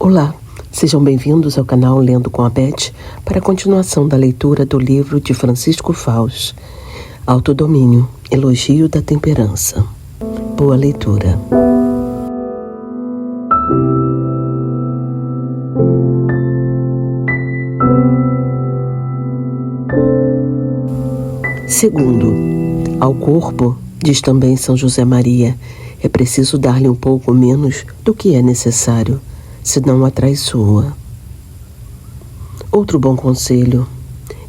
Olá, sejam bem-vindos ao canal Lendo com a Beth para a continuação da leitura do livro de Francisco Faus, Autodomínio, Elogio da Temperança. Boa leitura. Segundo, ao corpo, diz também São José Maria, é preciso dar-lhe um pouco menos do que é necessário, senão a traiçoa. Outro bom conselho: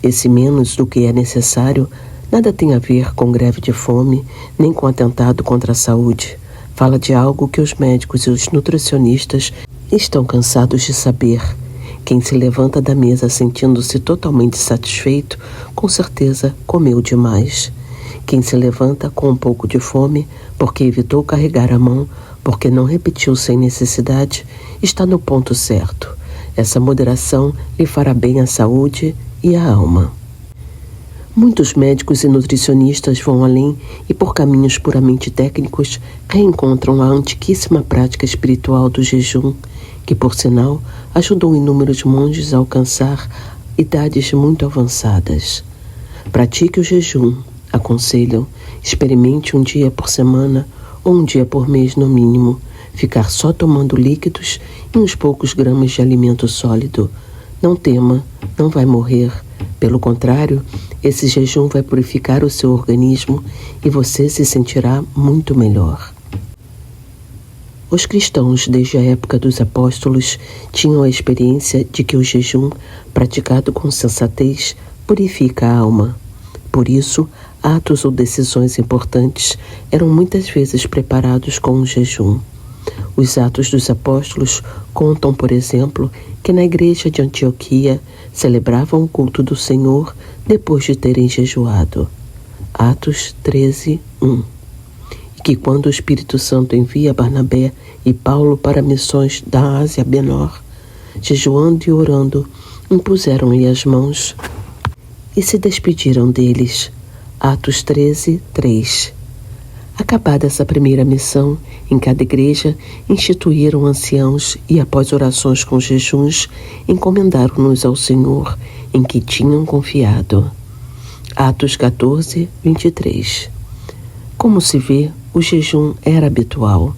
esse menos do que é necessário nada tem a ver com greve de fome, nem com atentado contra a saúde. Fala de algo que os médicos e os nutricionistas estão cansados de saber. Quem se levanta da mesa sentindo-se totalmente satisfeito, com certeza comeu demais. Quem se levanta com um pouco de fome, porque evitou carregar a mão, porque não repetiu sem necessidade, está no ponto certo. Essa moderação lhe fará bem à saúde e à alma. Muitos médicos e nutricionistas vão além e, por caminhos puramente técnicos, reencontram a antiquíssima prática espiritual do jejum, que, por sinal, ajudou inúmeros monges a alcançar idades muito avançadas. Pratique o jejum, aconselham, experimente um dia por semana ou um dia por mês no mínimo, ficar só tomando líquidos e uns poucos gramas de alimento sólido. Não tema, não vai morrer. Pelo contrário, esse jejum vai purificar o seu organismo e você se sentirá muito melhor. Os cristãos, desde a época dos apóstolos, tinham a experiência de que o jejum, praticado com sensatez, purifica a alma. Por isso, atos ou decisões importantes eram muitas vezes preparados com o jejum. Os Atos dos Apóstolos contam, por exemplo, que na igreja de Antioquia celebravam o culto do Senhor depois de terem jejuado. Atos 13:1. E que quando o Espírito Santo envia Barnabé e Paulo para missões da Ásia Menor, jejuando e orando, impuseram-lhe as mãos e se despediram deles. Atos 13:3. Acabada essa primeira missão, em cada igreja instituíram anciãos e, após orações com jejuns, encomendaram-nos ao Senhor, em que tinham confiado. Atos 14:23. Como se vê, o jejum era habitual.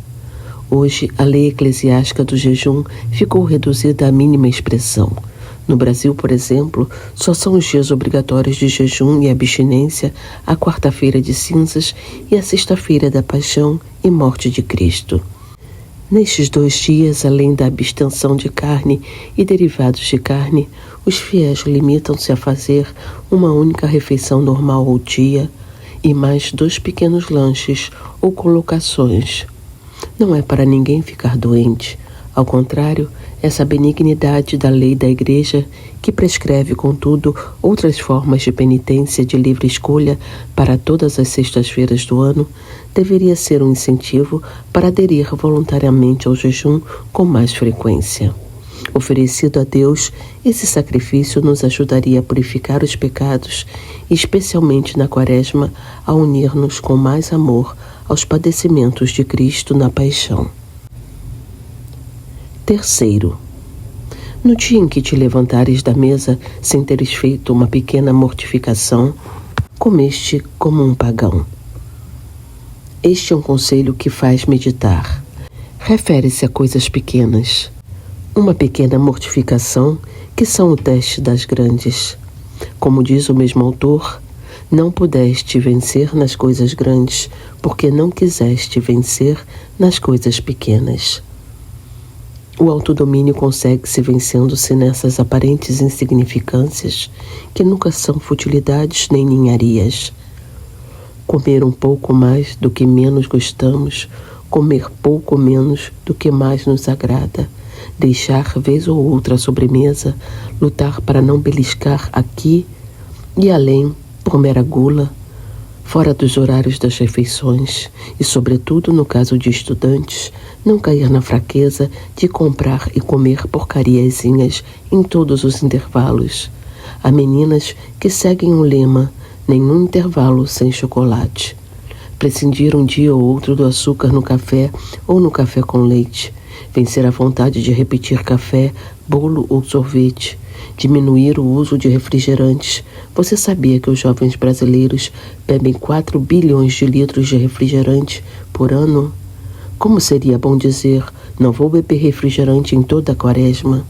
Hoje, a lei eclesiástica do jejum ficou reduzida à mínima expressão. No Brasil, por exemplo, só são os dias obrigatórios de jejum e abstinência a quarta-feira de cinzas e a sexta-feira da paixão e morte de Cristo. Nestes 2 dias, além da abstenção de carne e derivados de carne, os fiéis limitam-se a fazer uma única refeição normal ao dia e mais 2 pequenos lanches ou colocações. Não é para ninguém ficar doente. Ao contrário, essa benignidade da lei da Igreja, que prescreve, contudo, outras formas de penitência de livre escolha para todas as sextas-feiras do ano, deveria ser um incentivo para aderir voluntariamente ao jejum com mais frequência. Oferecido a Deus, esse sacrifício nos ajudaria a purificar os pecados e, especialmente na Quaresma, a unir-nos com mais amor aos padecimentos de Cristo na paixão. Terceiro, no dia em que te levantares da mesa sem teres feito uma pequena mortificação, comeste como um pagão. Este é um conselho que faz meditar. Refere-se a coisas pequenas. Uma pequena mortificação que são o teste das grandes. Como diz o mesmo autor, não pudeste vencer nas coisas grandes, porque não quiseste vencer nas coisas pequenas. O autodomínio consegue-se vencendo-se nessas aparentes insignificâncias, que nunca são futilidades nem ninharias. Comer um pouco mais do que menos gostamos, comer pouco menos do que mais nos agrada, deixar vez ou outra a sobremesa, lutar para não beliscar aqui e além por mera gula, fora dos horários das refeições e, sobretudo no caso de estudantes, não cair na fraqueza de comprar e comer porcariazinhas em todos os intervalos. Há meninas que seguem o lema nenhum intervalo sem chocolate. Prescindir um dia ou outro do açúcar no café ou no café com leite. vencer a vontade de repetir café, bolo ou sorvete, diminuir o uso de refrigerantes. Você sabia que os jovens brasileiros bebem 4 bilhões de litros de refrigerante por ano? Como seria bom dizer, não vou beber refrigerante em toda a quaresma?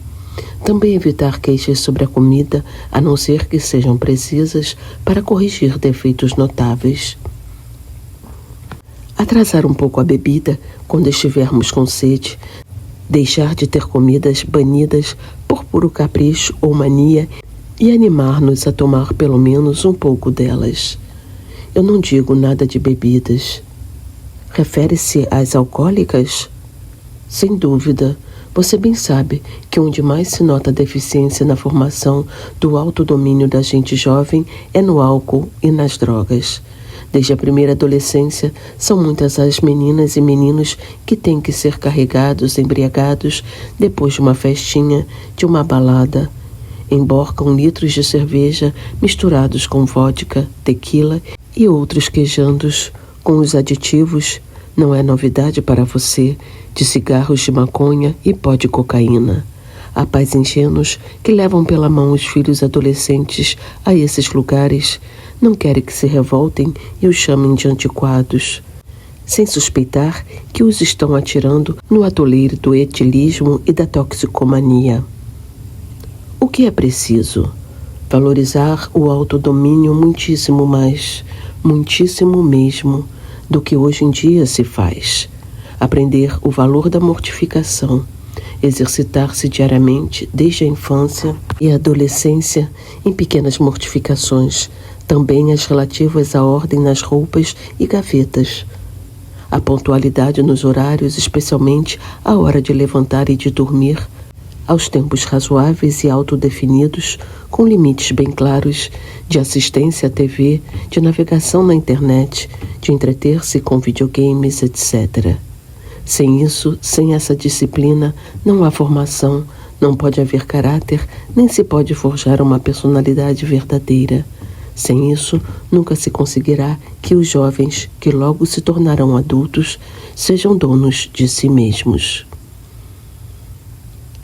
Também evitar queixas sobre a comida, a não ser que sejam precisas para corrigir defeitos notáveis. Atrasar um pouco a bebida quando estivermos com sede, deixar de ter comidas banidas por puro capricho ou mania e animar-nos a tomar pelo menos um pouco delas. Eu não digo nada de bebidas. Refere-se às alcoólicas? Sem dúvida, você bem sabe que onde mais se nota a deficiência na formação do autodomínio da gente jovem é no álcool e nas drogas. Desde a primeira adolescência, são muitas as meninas e meninos que têm que ser carregados, embriagados, depois de uma festinha, de uma balada. Emborcam litros de cerveja misturados com vodka, tequila e outros queijandos, com os aditivos, não é novidade para você, de cigarros de maconha e pó de cocaína. Há pais ingênuos que levam pela mão os filhos adolescentes a esses lugares, não querem que se revoltem e os chamem de antiquados, sem suspeitar que os estão atirando no atoleiro do etilismo e da toxicomania. O que é preciso? Valorizar o autodomínio muitíssimo mais, muitíssimo mesmo, do que hoje em dia se faz. Aprender o valor da mortificação, exercitar-se diariamente desde a infância e a adolescência em pequenas mortificações, também as relativas à ordem nas roupas e gavetas. A pontualidade nos horários, especialmente a hora de levantar e de dormir, aos tempos razoáveis e autodefinidos, com limites bem claros, de assistência à TV, de navegação na internet, de entreter-se com videogames, etc. Sem isso, sem essa disciplina, não há formação, não pode haver caráter, nem se pode forjar uma personalidade verdadeira. Sem isso, nunca se conseguirá que os jovens, que logo se tornarão adultos, sejam donos de si mesmos.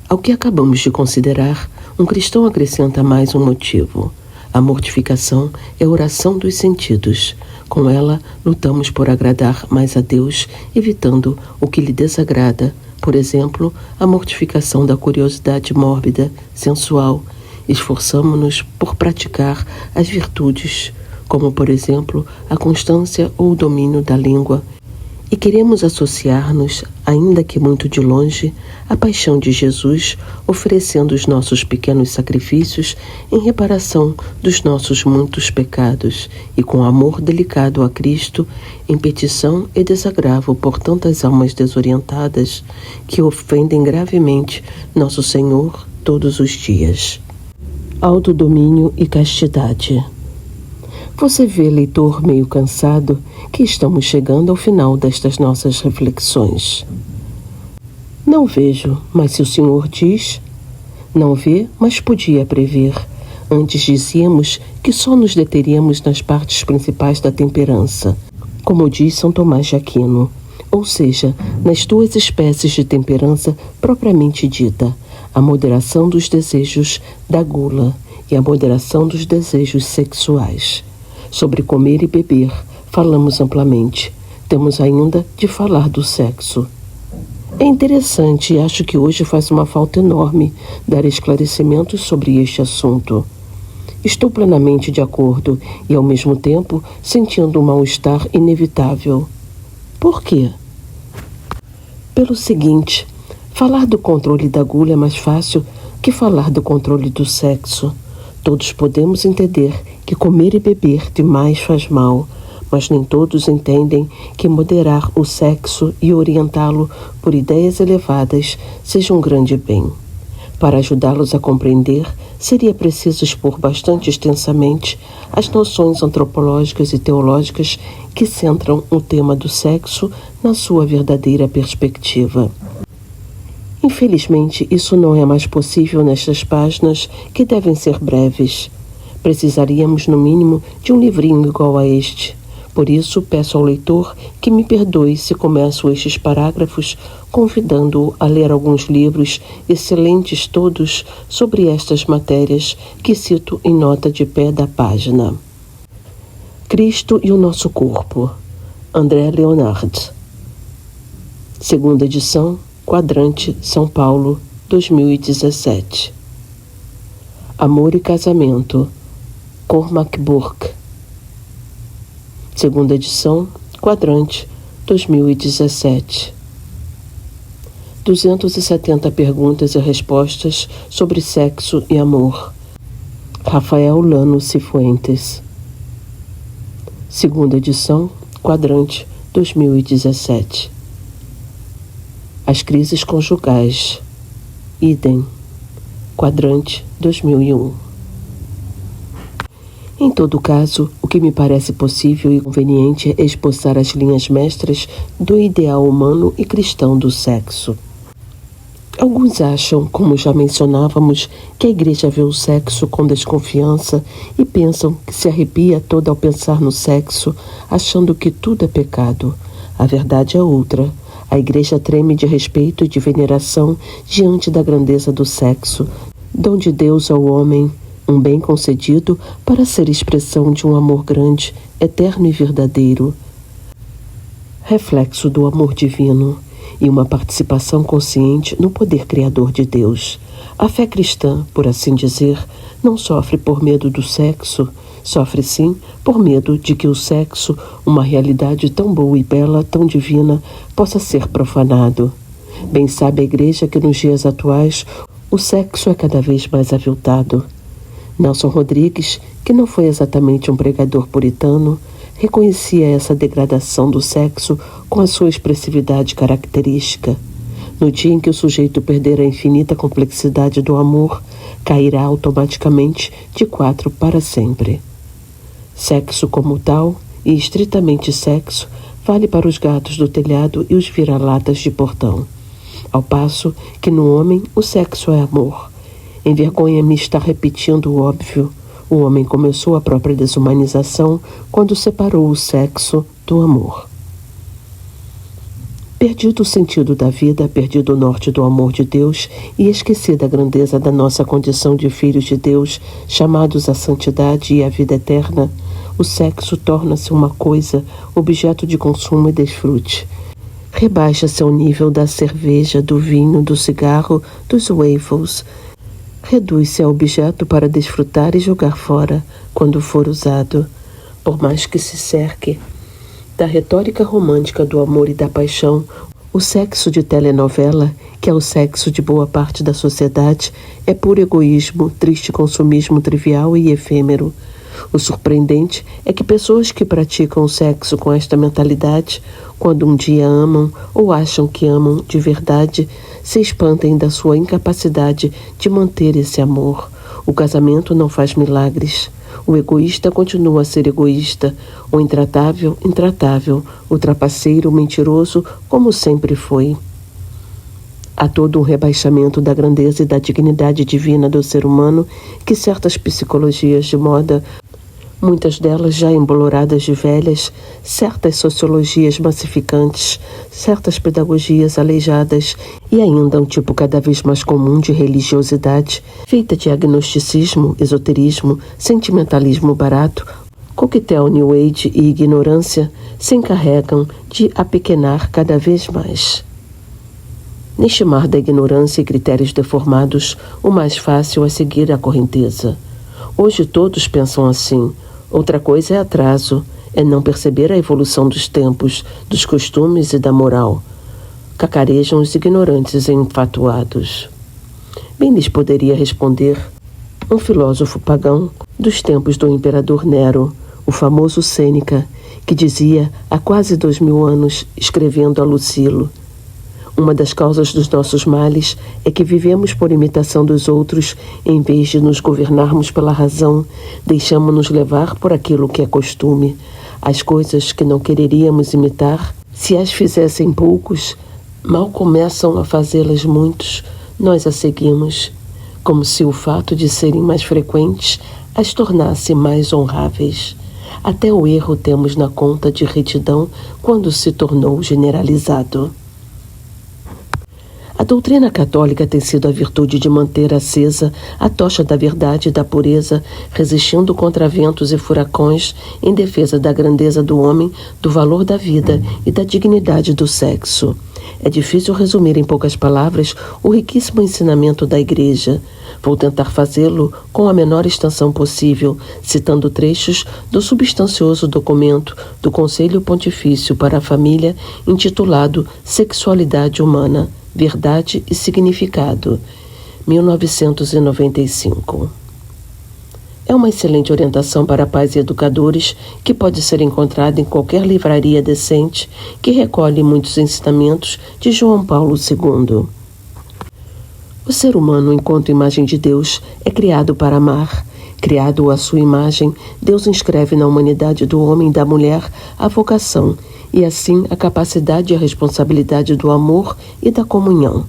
Ao que acabamos de considerar, um cristão acrescenta mais um motivo. A mortificação é a oração dos sentidos. Com ela, lutamos por agradar mais a Deus, evitando o que lhe desagrada. Por exemplo, a mortificação da curiosidade mórbida, sensual. Esforçamo-nos por praticar as virtudes, como, por exemplo, a constância ou o domínio da língua. E queremos associar-nos, ainda que muito de longe, à paixão de Jesus, oferecendo os nossos pequenos sacrifícios em reparação dos nossos muitos pecados e com amor delicado a Cristo, em petição e desagravo por tantas almas desorientadas que ofendem gravemente nosso Senhor todos os dias. Autodomínio e castidade. Você vê, leitor meio cansado, que estamos chegando ao final destas nossas reflexões. Não vejo, mas se o senhor diz... Não vê, mas podia prever. Antes dizíamos que só nos deteríamos nas partes principais da temperança, como diz São Tomás de Aquino, ou seja, nas 2 espécies de temperança propriamente dita, a moderação dos desejos da gula e a moderação dos desejos sexuais. Sobre comer e beber, falamos amplamente. Temos ainda de falar do sexo. É interessante e acho que hoje faz uma falta enorme dar esclarecimentos sobre este assunto. Estou plenamente de acordo e, ao mesmo tempo, sentindo um mal-estar inevitável. Por quê? Pelo seguinte, falar do controle da gula é mais fácil que falar do controle do sexo. Todos podemos entender que comer e beber demais faz mal, mas nem todos entendem que moderar o sexo e orientá-lo por ideias elevadas seja um grande bem. Para ajudá-los a compreender, seria preciso expor bastante extensamente as noções antropológicas e teológicas que centram o tema do sexo na sua verdadeira perspectiva. Infelizmente, isso não é mais possível nestas páginas, que devem ser breves. Precisaríamos, no mínimo, de um livrinho igual a este, Por isso, peço ao leitor que me perdoe se começo estes parágrafos convidando-o a ler alguns livros, excelentes todos, sobre estas matérias, que cito em nota de pé da página. Cristo e o Nosso Corpo, André Leonard. Segunda edição, Quadrante, São Paulo, 2017. Amor e Casamento, Cormac Burke. Segunda edição, Quadrante, 2017. 270 perguntas e respostas sobre sexo e amor. Rafael Lano Cifuentes. Segunda edição, Quadrante, 2017. As crises conjugais. Idem. Quadrante, 2001. Em todo caso, o que me parece possível e conveniente é esboçar as linhas mestras do ideal humano e cristão do sexo. Alguns acham, como já mencionávamos, que a igreja vê o sexo com desconfiança e pensam que se arrepia toda ao pensar no sexo, achando que tudo é pecado. A verdade é outra. A igreja treme de respeito e de veneração diante da grandeza do sexo, dom de Deus ao homem, um bem concedido para ser expressão de um amor grande, eterno e verdadeiro, reflexo do amor divino e uma participação consciente no poder criador de Deus. A fé cristã, por assim dizer, não sofre por medo do sexo, sofre sim por medo de que o sexo, uma realidade tão boa e bela, tão divina, possa ser profanado. Bem sabe a igreja que nos dias atuais o sexo é cada vez mais aviltado. Nelson Rodrigues, que não foi exatamente um pregador puritano, reconhecia essa degradação do sexo com a sua expressividade característica. No dia em que o sujeito perder a infinita complexidade do amor, cairá automaticamente de quatro para sempre. Sexo como tal, e estritamente sexo, vale para os gatos do telhado e os vira-latas de portão. Ao passo que no homem o sexo é amor. Envergonha-me estar repetindo o óbvio. O homem começou a própria desumanização quando separou o sexo do amor. Perdido o sentido da vida, perdido o norte do amor de Deus e esquecida a grandeza da nossa condição de filhos de Deus, chamados à santidade e à vida eterna, o sexo torna-se uma coisa, objeto de consumo e desfrute. Rebaixa-se ao nível da cerveja, do vinho, do cigarro, dos waffles. Reduz-se a objeto para desfrutar e jogar fora, quando for usado. Por mais que se cerque da retórica romântica do amor e da paixão, o sexo de telenovela, que é o sexo de boa parte da sociedade, é puro egoísmo, triste consumismo trivial e efêmero. O surpreendente é que pessoas que praticam o sexo com esta mentalidade, quando um dia amam ou acham que amam de verdade, se espantem da sua incapacidade de manter esse amor. O casamento não faz milagres. O egoísta continua a ser egoísta, o intratável, intratável, o trapaceiro, mentiroso, como sempre foi. Há todo um rebaixamento da grandeza e da dignidade divina do ser humano que certas psicologias de moda, muitas delas já emboloradas de velhas, certas sociologias massificantes, certas pedagogias aleijadas e ainda um tipo cada vez mais comum de religiosidade, feita de agnosticismo, esoterismo, sentimentalismo barato, coquetel New Age e ignorância, se encarregam de apequenar cada vez mais. Neste mar da ignorância e critérios deformados, o mais fácil é seguir a correnteza. Hoje todos pensam assim. Outra coisa é atraso, é não perceber a evolução dos tempos, dos costumes e da moral. Cacarejam os ignorantes e enfatuados. Bem lhes poderia responder um filósofo pagão dos tempos do imperador Nero, o famoso Sêneca, que dizia há quase 2000 anos, escrevendo a Lucilo: uma das causas dos nossos males é que vivemos por imitação dos outros, em vez de nos governarmos pela razão, deixamos-nos levar por aquilo que é costume. As coisas que não quereríamos imitar, se as fizessem poucos, mal começam a fazê-las muitos, nós as seguimos, como se o fato de serem mais frequentes as tornasse mais honráveis. Até o erro temos na conta de retidão quando se tornou generalizado. A doutrina católica tem sido a virtude de manter acesa a tocha da verdade e da pureza, resistindo contra ventos e furacões em defesa da grandeza do homem, do valor da vida e da dignidade do sexo. É difícil resumir em poucas palavras o riquíssimo ensinamento da Igreja. Vou tentar fazê-lo com a menor extensão possível, citando trechos do substancioso documento do Conselho Pontifício para a Família, intitulado Sexualidade Humana, Verdade e Significado, 1995. É uma excelente orientação para pais e educadores que pode ser encontrada em qualquer livraria decente que recolhe muitos ensinamentos de João Paulo II. O ser humano, enquanto imagem de Deus, é criado para amar. Criado à sua imagem, Deus inscreve na humanidade do homem e da mulher a vocação e, assim, a capacidade e a responsabilidade do amor e da comunhão.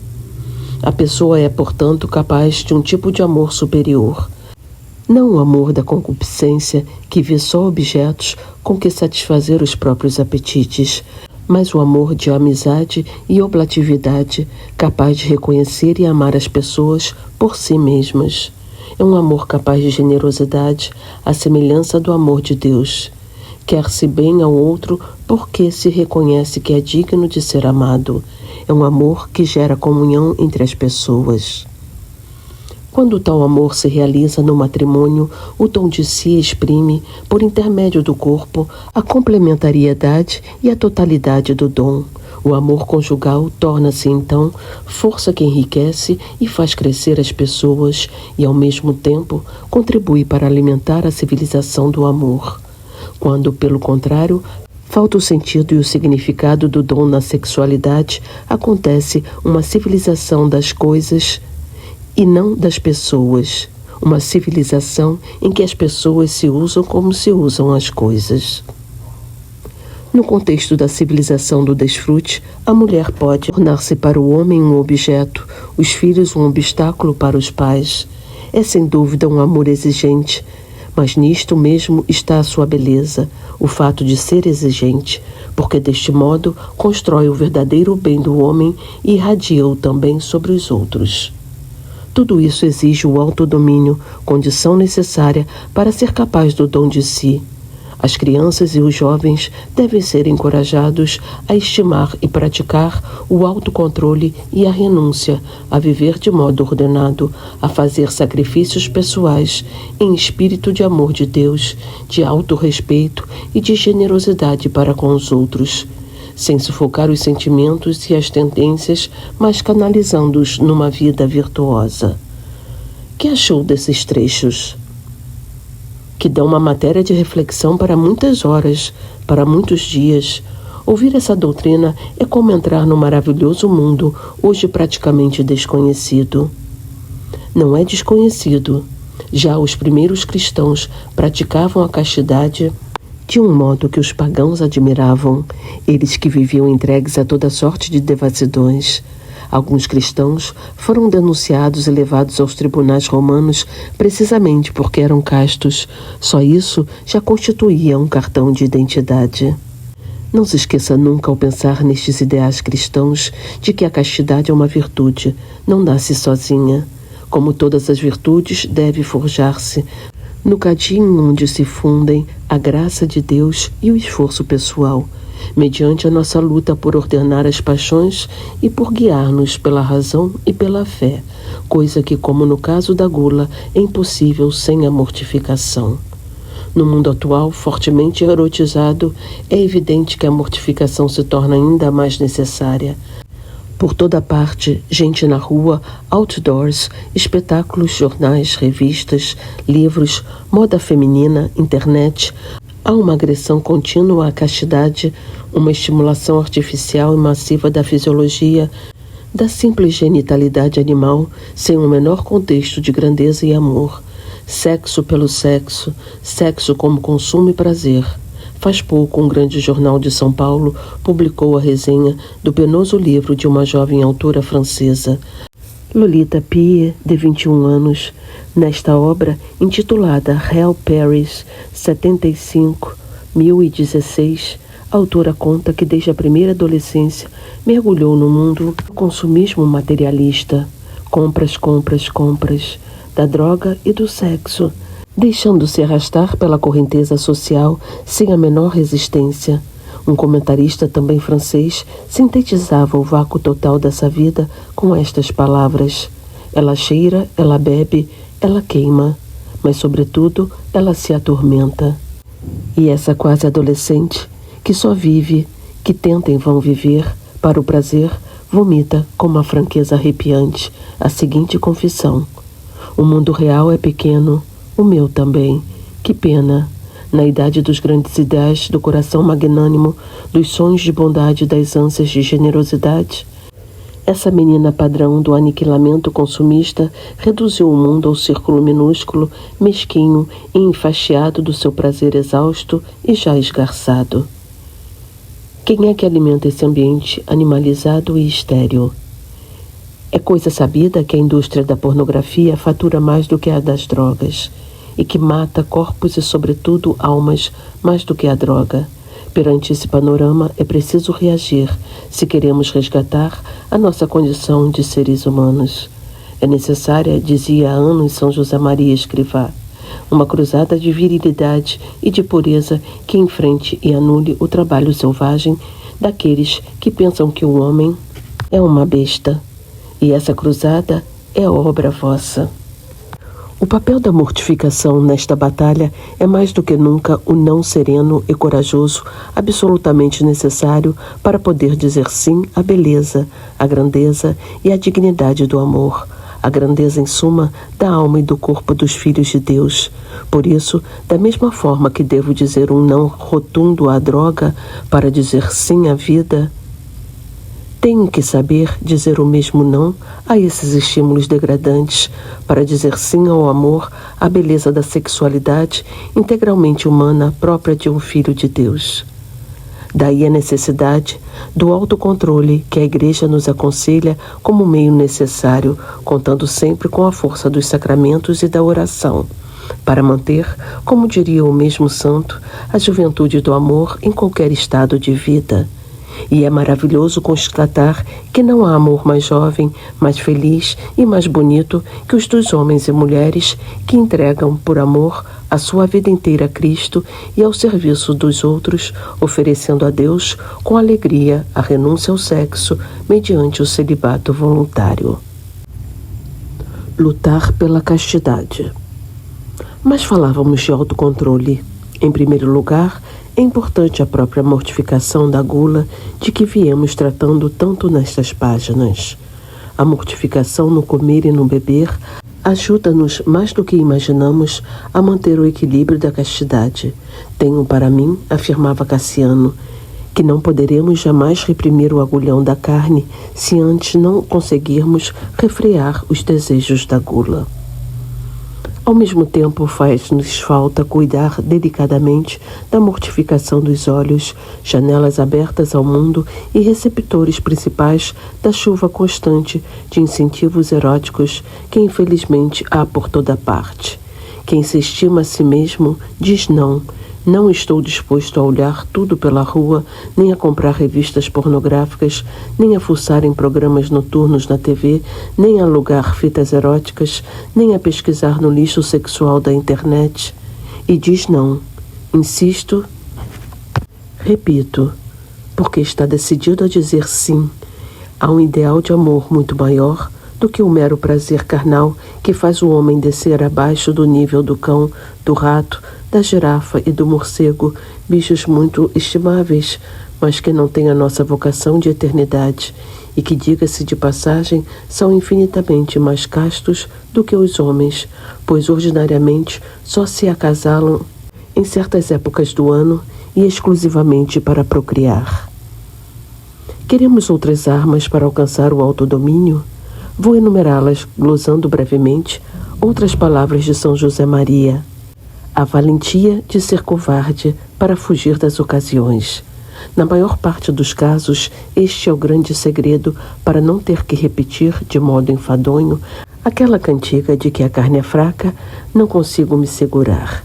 A pessoa é, portanto, capaz de um tipo de amor superior. Não o amor da concupiscência, que vê só objetos com que satisfazer os próprios apetites, mas o amor de amizade e oblatividade, capaz de reconhecer e amar as pessoas por si mesmas. É um amor capaz de generosidade, à semelhança do amor de Deus. Quer-se bem ao outro porque se reconhece que é digno de ser amado. É um amor que gera comunhão entre as pessoas. Quando tal amor se realiza no matrimônio, o dom de si exprime, por intermédio do corpo, a complementariedade e a totalidade do dom. O amor conjugal torna-se, então, força que enriquece e faz crescer as pessoas e, ao mesmo tempo, contribui para alimentar a civilização do amor. Quando, pelo contrário, falta o sentido e o significado do dom na sexualidade, acontece uma civilização das coisas e não das pessoas, uma civilização em que as pessoas se usam como se usam as coisas. No contexto da civilização do desfrute, a mulher pode tornar-se para o homem um objeto, os filhos um obstáculo para os pais. É sem dúvida um amor exigente, mas nisto mesmo está a sua beleza, o fato de ser exigente, porque deste modo constrói o verdadeiro bem do homem e irradia-o também sobre os outros. Tudo isso exige o autodomínio, condição necessária para ser capaz do dom de si. As crianças e os jovens devem ser encorajados a estimar e praticar o autocontrole e a renúncia, a viver de modo ordenado, a fazer sacrifícios pessoais em espírito de amor de Deus, de autorrespeito e de generosidade para com os outros, sem sufocar os sentimentos e as tendências, mas canalizando-os numa vida virtuosa. Que achou desses trechos? Que dão uma matéria de reflexão para muitas horas, para muitos dias. Ouvir essa doutrina é como entrar num maravilhoso mundo, hoje praticamente desconhecido. Não é desconhecido. Já os primeiros cristãos praticavam a castidade de um modo que os pagãos admiravam, eles que viviam entregues a toda sorte de devassidões. Alguns cristãos foram denunciados e levados aos tribunais romanos precisamente porque eram castos. Só isso já constituía um cartão de identidade. Não se esqueça nunca, ao pensar nestes ideais cristãos, de que a castidade é uma virtude, não nasce sozinha. Como todas as virtudes, deve forjar-se no cadinho onde se fundem a graça de Deus e o esforço pessoal, mediante a nossa luta por ordenar as paixões e por guiar-nos pela razão e pela fé, coisa que, como no caso da gula, é impossível sem a mortificação. No mundo atual, fortemente erotizado, é evidente que a mortificação se torna ainda mais necessária. Por toda parte, gente na rua, outdoors, espetáculos, jornais, revistas, livros, moda feminina, internet. Há uma agressão contínua à castidade, uma estimulação artificial e massiva da fisiologia, da simples genitalidade animal, sem o menor contexto de grandeza e amor. Sexo pelo sexo, sexo como consumo e prazer. Faz pouco, um grande jornal de São Paulo publicou a resenha do penoso livro de uma jovem autora francesa, Lolita Pie, de 21 anos, nesta obra intitulada Hell Paris 75.016, a autora conta que desde a primeira adolescência mergulhou no mundo do consumismo materialista, compras, da droga e do sexo, deixando-se arrastar pela correnteza social sem a menor resistência. Um comentarista também francês sintetizava o vácuo total dessa vida com estas palavras: ela cheira, ela bebe, ela queima, mas sobretudo ela se atormenta. E essa quase adolescente, que só vive, que tenta em vão viver, para o prazer, vomita com uma franqueza arrepiante a seguinte confissão: o mundo real é pequeno, o meu também, que pena. Na idade dos grandes ideais, do coração magnânimo, dos sonhos de bondade e das ânsias de generosidade, essa menina padrão do aniquilamento consumista reduziu o mundo ao círculo minúsculo, mesquinho e enfastiado do seu prazer exausto e já esgarçado. Quem é que alimenta esse ambiente animalizado e estéril? É coisa sabida que a indústria da pornografia fatura mais do que a das drogas, e que mata corpos e, sobretudo, almas mais do que a droga. Perante esse panorama, é preciso reagir se queremos resgatar a nossa condição de seres humanos. É necessária, dizia há anos São José Maria Escrivá, uma cruzada de virilidade e de pureza que enfrente e anule o trabalho selvagem daqueles que pensam que o homem é uma besta. E essa cruzada é obra vossa. O papel da mortificação nesta batalha é mais do que nunca o não sereno e corajoso, absolutamente necessário para poder dizer sim à beleza, à grandeza e à dignidade do amor, a grandeza, em suma, da alma e do corpo dos filhos de Deus. Por isso, da mesma forma que devo dizer um não rotundo à droga para dizer sim à vida, tenho que saber dizer o mesmo não a esses estímulos degradantes para dizer sim ao amor, à beleza da sexualidade integralmente humana própria de um filho de Deus. Daí a necessidade do autocontrole que a Igreja nos aconselha como meio necessário, contando sempre com a força dos sacramentos e da oração, para manter, como diria o mesmo santo, a juventude do amor em qualquer estado de vida. E é maravilhoso constatar que não há amor mais jovem, mais feliz e mais bonito que os dos homens e mulheres que entregam por amor a sua vida inteira a Cristo e ao serviço dos outros, oferecendo a Deus com alegria a renúncia ao sexo mediante o celibato voluntário. Lutar pela castidade. Mas falávamos de autocontrole. Em primeiro lugar, é importante a própria mortificação da gula de que viemos tratando tanto nestas páginas. A mortificação no comer e no beber ajuda-nos mais do que imaginamos a manter o equilíbrio da castidade. Tenho para mim, afirmava Cassiano, que não poderemos jamais reprimir o agulhão da carne se antes não conseguirmos refrear os desejos da gula. Ao mesmo tempo, faz-nos falta cuidar delicadamente da mortificação dos olhos, janelas abertas ao mundo e receptores principais da chuva constante de incentivos eróticos que infelizmente há por toda parte. Quem se estima a si mesmo diz não. Não estou disposto a olhar tudo pela rua, nem a comprar revistas pornográficas, nem a fuçar em programas noturnos na TV, nem a alugar fitas eróticas, nem a pesquisar no lixo sexual da internet. E diz não. Insisto, repito, porque está decidido a dizer sim a um ideal de amor muito maior do que o mero prazer carnal que faz o homem descer abaixo do nível do cão, do rato, da girafa e do morcego, bichos muito estimáveis, mas que não têm a nossa vocação de eternidade e que, diga-se de passagem, são infinitamente mais castos do que os homens, pois ordinariamente só se acasalam em certas épocas do ano e exclusivamente para procriar. Queremos outras armas para alcançar o autodomínio? Vou enumerá-las, glosando brevemente outras palavras de São José Maria. A valentia de ser covarde para fugir das ocasiões. Na maior parte dos casos, este é o grande segredo para não ter que repetir de modo enfadonho aquela cantiga de que a carne é fraca, não consigo me segurar.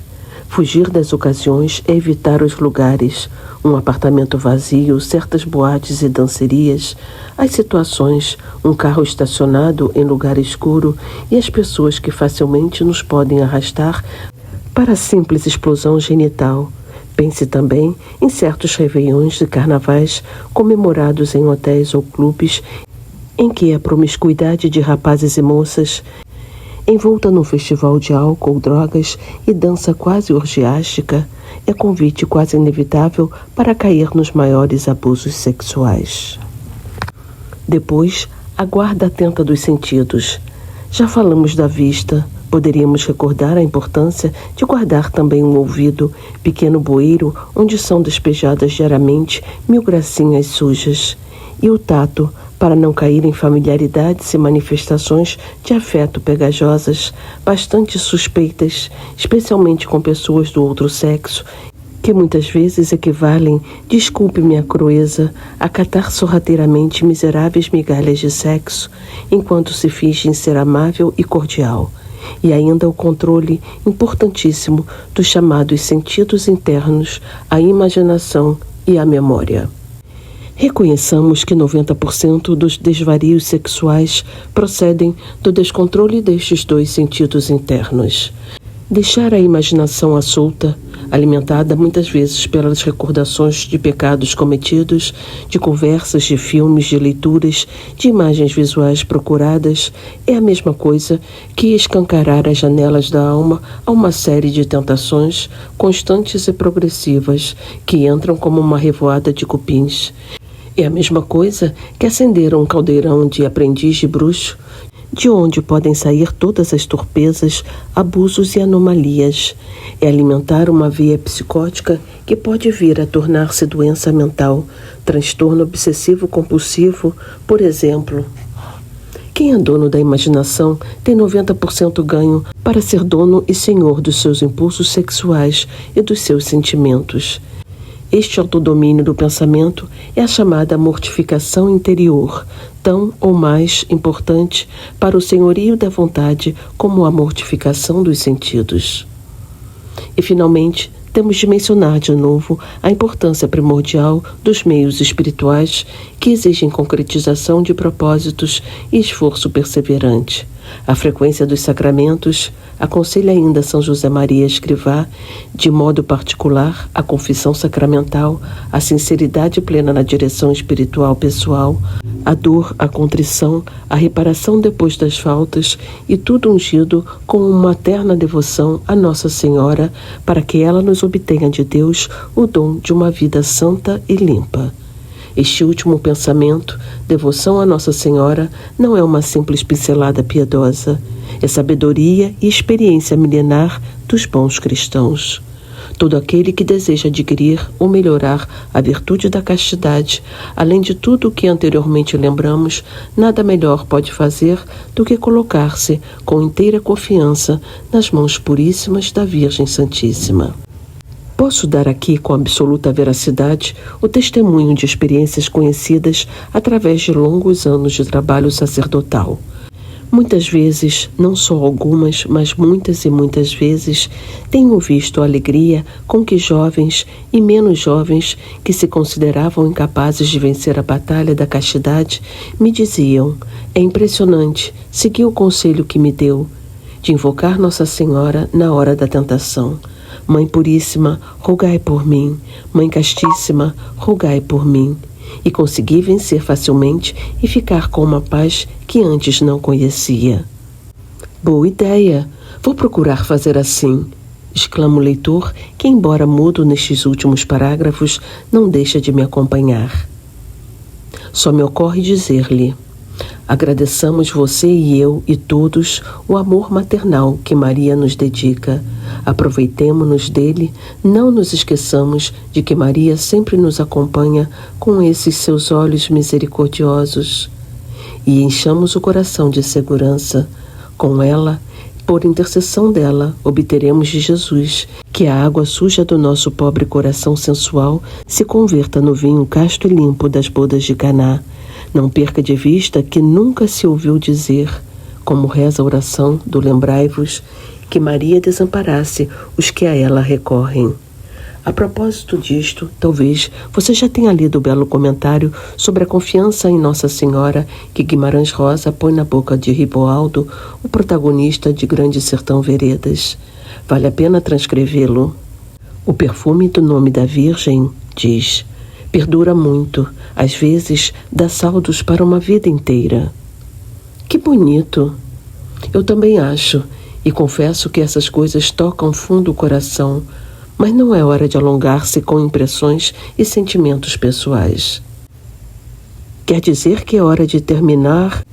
Fugir das ocasiões é evitar os lugares, um apartamento vazio, certas boates e dancerias, as situações, um carro estacionado em lugar escuro e as pessoas que facilmente nos podem arrastar para a simples explosão genital. Pense também em certos réveillões de carnavais comemorados em hotéis ou clubes em que a promiscuidade de rapazes e moças, envolta num festival de álcool, drogas e dança quase orgiástica, é convite quase inevitável para cair nos maiores abusos sexuais. Depois, a guarda atenta dos sentidos. Já falamos da vista, poderíamos recordar a importância de guardar também um ouvido, pequeno bueiro onde são despejadas diariamente 1000 gracinhas sujas. E o tato, para não cair em familiaridades e manifestações de afeto pegajosas, bastante suspeitas, especialmente com pessoas do outro sexo, que muitas vezes equivalem, desculpe-me a crueza, a catar sorrateiramente miseráveis migalhas de sexo, enquanto se fingem ser amável e cordial. E ainda o controle importantíssimo dos chamados sentidos internos, a imaginação e a memória. Reconheçamos que 90% dos desvarios sexuais procedem do descontrole destes dois sentidos internos. Deixar a imaginação à solta, alimentada muitas vezes pelas recordações de pecados cometidos, de conversas, de filmes, de leituras, de imagens visuais procuradas, é a mesma coisa que escancarar as janelas da alma a uma série de tentações constantes e progressivas que entram como uma revoada de cupins. É a mesma coisa que acender um caldeirão de aprendiz de bruxo, de onde podem sair todas as torpezas, abusos e anomalias. É alimentar uma veia psicótica que pode vir a tornar-se doença mental, transtorno obsessivo-compulsivo, por exemplo. Quem é dono da imaginação tem 90% ganho para ser dono e senhor dos seus impulsos sexuais e dos seus sentimentos. Este autodomínio do pensamento é a chamada mortificação interior, tão ou mais importante para o senhorio da vontade como a mortificação dos sentidos. E, finalmente, temos de mencionar de novo a importância primordial dos meios espirituais que exigem concretização de propósitos e esforço perseverante. A frequência dos sacramentos, aconselha ainda São José Maria Escrivá, de modo particular, a confissão sacramental, a sinceridade plena na direção espiritual pessoal, a dor, a contrição, a reparação depois das faltas e tudo ungido com uma terna devoção a Nossa Senhora para que ela nos obtenha de Deus o dom de uma vida santa e limpa. Este último pensamento, devoção a Nossa Senhora, não é uma simples pincelada piedosa, é sabedoria e experiência milenar dos bons cristãos. Todo aquele que deseja adquirir ou melhorar a virtude da castidade, além de tudo o que anteriormente lembramos, nada melhor pode fazer do que colocar-se com inteira confiança nas mãos puríssimas da Virgem Santíssima. Posso dar aqui com absoluta veracidade o testemunho de experiências conhecidas através de longos anos de trabalho sacerdotal. Muitas vezes, não só algumas, mas muitas e muitas vezes, tenho visto a alegria com que jovens e menos jovens que se consideravam incapazes de vencer a batalha da castidade me diziam: é impressionante, segui o conselho que me deu, de invocar Nossa Senhora na hora da tentação. Mãe Puríssima, rogai por mim. Mãe Castíssima, rogai por mim. E consegui vencer facilmente e ficar com uma paz que antes não conhecia. Boa ideia! Vou procurar fazer assim, exclama o leitor, que, embora mudo nestes últimos parágrafos, não deixa de me acompanhar. Só me ocorre dizer-lhe: agradeçamos você e eu e todos o amor maternal que Maria nos dedica. Aproveitemo-nos dele, não nos esqueçamos de que Maria sempre nos acompanha com esses seus olhos misericordiosos. E enchamos o coração de segurança. Com ela, Por intercessão dela, obteremos de Jesus que a água suja do nosso pobre coração sensual se converta no vinho casto e limpo das bodas de Caná. Não perca de vista que nunca se ouviu dizer, como reza a oração do lembrai-vos, que Maria desamparasse os que a ela recorrem. A propósito disto, talvez você já tenha lido o belo comentário sobre a confiança em Nossa Senhora que Guimarães Rosa põe na boca de Riboaldo, o protagonista de Grande Sertão Veredas. Vale a pena transcrevê-lo. O perfume do nome da Virgem, diz, perdura muito, às vezes dá saldos para uma vida inteira. Que bonito! Eu também acho, e confesso que essas coisas tocam fundo o coração, mas não é hora de alongar-se com impressões e sentimentos pessoais. Quer dizer que é hora de terminar?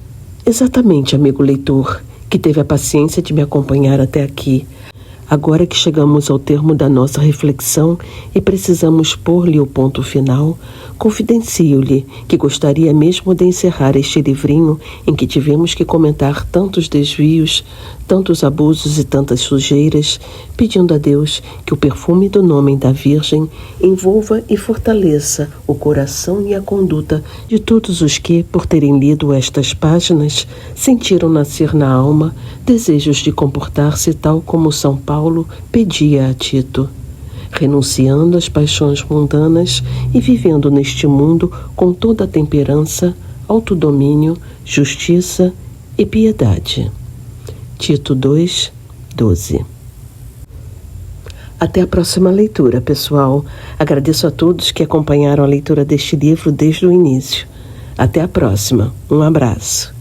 Exatamente, amigo leitor, que teve a paciência de me acompanhar até aqui. Agora que chegamos ao termo da nossa reflexão e precisamos pôr-lhe o ponto final, confidencio-lhe que gostaria mesmo de encerrar este livrinho em que tivemos que comentar tantos desvios, tantos abusos e tantas sujeiras, pedindo a Deus que o perfume do nome da Virgem envolva e fortaleça o coração e a conduta de todos os que, por terem lido estas páginas, sentiram nascer na alma desejos de comportar-se tal como São Paulo pedia a Tito, renunciando às paixões mundanas e vivendo neste mundo com toda a temperança, autodomínio, justiça e piedade. Tito 2:12. Até a próxima leitura, pessoal. Agradeço a todos que acompanharam a leitura deste livro desde o início. Até a próxima. Um abraço.